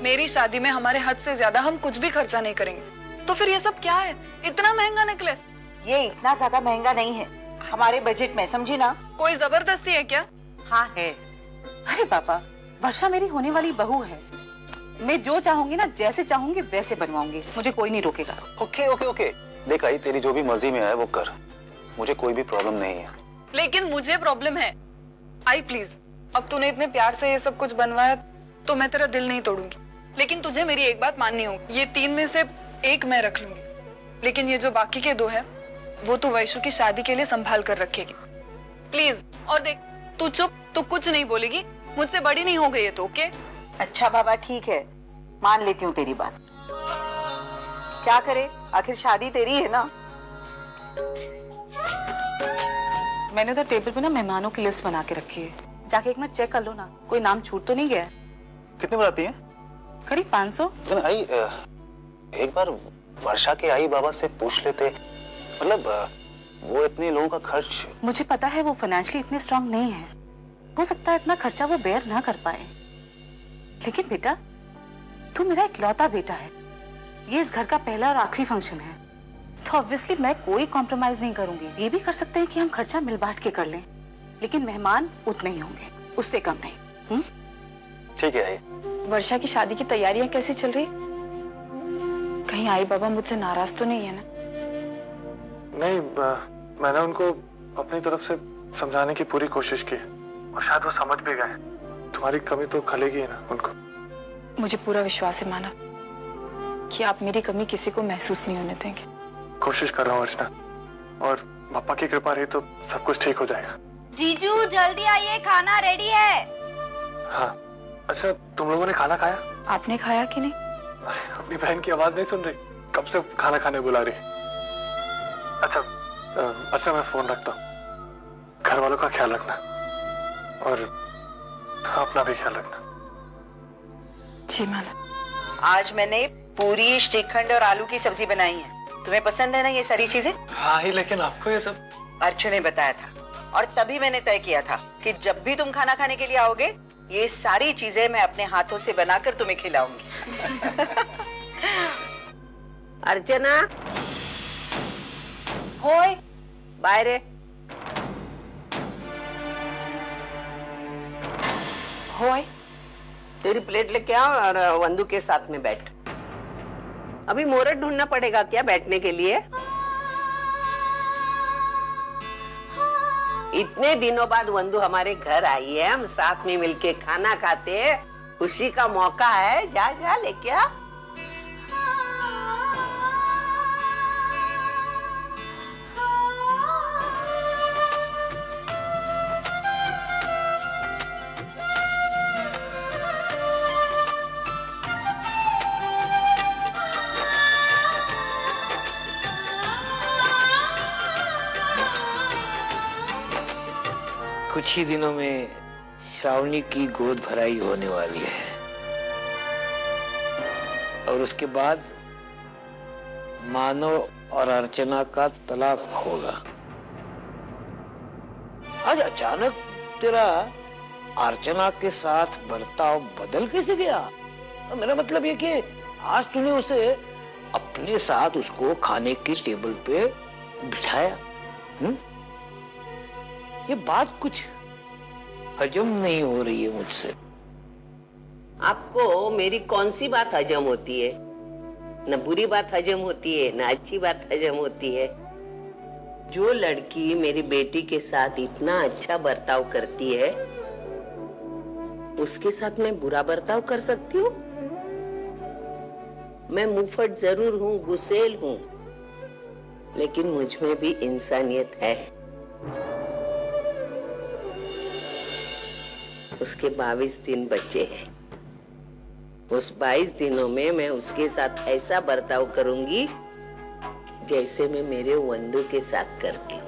मेरी शादी में हमारे हद से ज्यादा हम कुछ भी खर्चा नहीं करेंगे। तो फिर ये सब क्या है? इतना महंगा नेकलेस? ये इतना ज्यादा महंगा नहीं है, हमारे बजट में, समझी ना। कोई जबरदस्ती है क्या? हाँ है। अरे पापा, वर्षा मेरी होने वाली बहू है। मैं जो चाहूंगी ना, जैसे चाहूंगी वैसे बनवाऊंगी, मुझे कोई नहीं रोकेगा। ओके ओके ओके, देख आई, तेरी जो भी मर्जी में आए वो कर, मुझे कोई भी प्रॉब्लम नहीं है। लेकिन मुझे प्रॉब्लम है। आई प्लीज, अब तूने इतने प्यार से ये सब कुछ बनवाया तो मैं तेरा दिल नहीं तोड़ूंगी, लेकिन तुझे मेरी एक बात माननी होगी। ये 3 में से 1 मैं रख लूंगी, लेकिन ये जो बाकी के 2 है वो तू वैशु की शादी के लिए संभाल कर रखेगी, प्लीज। और देख, तू चुप, तू कुछ नहीं बोलेगी, मुझसे बड़ी नहीं हो गई है तो, ओके? अच्छा बाबा ठीक है, मान लेती हूँ तेरी बात। क्या करे, आखिर शादी तेरी है ना। मैंने तो टेबल पे ना मेहमानों की लिस्ट बना के रखी है, जाके एक मिनट चेक कर लो ना, कोई नाम छूट तो नहीं गया है। कितने बनाती है? करीब 500। आई, एक बार वर्षा के आई बाबा से पूछ लेते, मतलब वो इतने लोगों का खर्च। मुझे पता है वो फाइनेंशियली इतने स्ट्रांग नहीं है, हो सकता है इतना खर्चा वो बेयर ना कर पाए, लेकिन बेटा तू मेरा इकलौता बेटा है, ये इस घर का पहला और आखिरी फंक्शन है, तो ऑब्वियसली मैं कोई कॉम्प्रोमाइज नहीं करूंगी। ये भी कर सकते हैं कि हम खर्चा मिल बांट के कर लें, लेकिन मेहमान उतने ही होंगे, उससे कम नहीं। ठीक है। वर्षा की शादी की तैयारियां कैसी चल रही? कहीं आई बाबा मुझसे नाराज तो नहीं है ना? नहीं, मैंने उनको अपनी तरफ से समझाने की पूरी कोशिश की और शायद वो समझ भी गए। तुम्हारी कमी तो खलेगी ना उनको। मुझे पूरा विश्वास है मानव कि आप मेरी कमी किसी को महसूस नहीं होने देंगे। कोशिश कर रहा हूँ अर्चना, और पापा की कृपा रही तो सब कुछ ठीक हो जाएगा। जीजू जल्दी आइए, खाना रेडी है। हाँ। अच्छा, तुम लोगों ने खाना खाया? आपने खाया कि नहीं? अपनी बहन की आवाज नहीं सुन रही? कब से खाना खाने बुला रही। अच्छा मैं फोन रखता हूँ। घर वालों का ख्याल रखना और अपना भी ख्याल रखना। जी मानव। आज मैंने पूरी, श्रीखंड और आलू की सब्जी बनाई है, तुम्हें पसंद है ना ये सारी चीजें? हाँ ही, लेकिन आपको ये सब? अर्चू ने बताया था और तभी मैंने तय किया था कि जब भी तुम खाना खाने के लिए आओगे, ये सारी चीजें मैं अपने हाथों से बनाकर तुम्हें खिलाऊंगी। अर्चना, होय बाहर। होय, तेरी प्लेट लेके आओ और वंदू के साथ में बैठ। अभी मोहरत ढूंढना पड़ेगा क्या बैठने के लिए? इतने दिनों बाद वंदू हमारे घर आई है, हम साथ में मिलके खाना खाते हैं, खुशी का मौका है। जा जा लेके आ। कुछ ही दिनों में श्रावणी की गोद भराई होने वाली है और उसके बाद मानव और अर्चना का तलाक होगा। आज अचानक तेरा अर्चना के साथ बर्ताव बदल कैसे गया? मेरा मतलब ये कि आज तूने उसे अपने साथ उसको खाने की टेबल पे बिठाया। ये बात कुछ हजम नहीं हो रही है मुझसे। आपको मेरी कौन सी बात हजम होती है? न बुरी बात हजम होती है, न अच्छी बात हजम होती है। जो लड़की मेरी बेटी के साथ इतना अच्छा बर्ताव करती है, उसके साथ मैं बुरा बर्ताव कर सकती हूँ? मैं मुंहफट जरूर हूँ, गुस्सेल हूँ, लेकिन मुझ में भी इंसानियत है। उसके 22 दिन बचे हैं। उस 22 दिनों में मैं उसके साथ ऐसा बर्ताव करूंगी जैसे मैं मेरे वंदू के साथ करती हूँ।